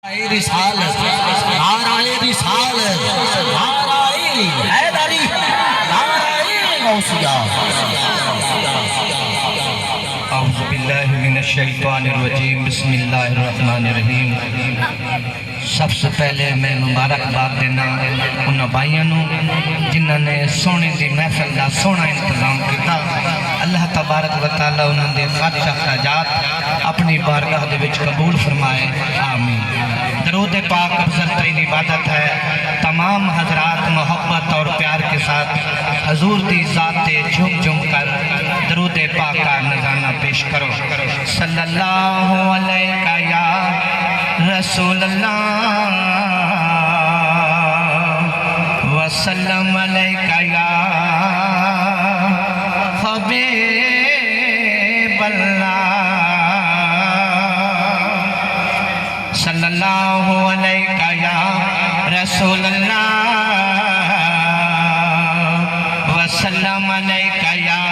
رسالت نعرہ رسالت نعرہ حیدری نعرہ غوثیہ اعوذ باللہ من الشیطان الرجیم بسم اللہ الرحمن الرحیم سب سے پہلے میں مبارکباد دینا انہاں بھائیانوں جنہاں نے سونے دی محفل دا سونا انتظام کیتا اللہ تبارک و تعالی انہاں دے خواہش خراجات اپنی بارگاہ دے وچ قبول فرمائے آمین۔ درود پاک افضل ترین عبادت ہے، تمام حضرات محبت اور پیار کے ساتھ حضور دی ذات جھم جھم کر درود پاک کا نذرانہ پیش کرو۔ صلی اللہ علیہ یا رسول اللہ وسلم علیہ یا حبیب اللہ صلی اللہ علیہ یا رسول اللہ وسلم علیہ یا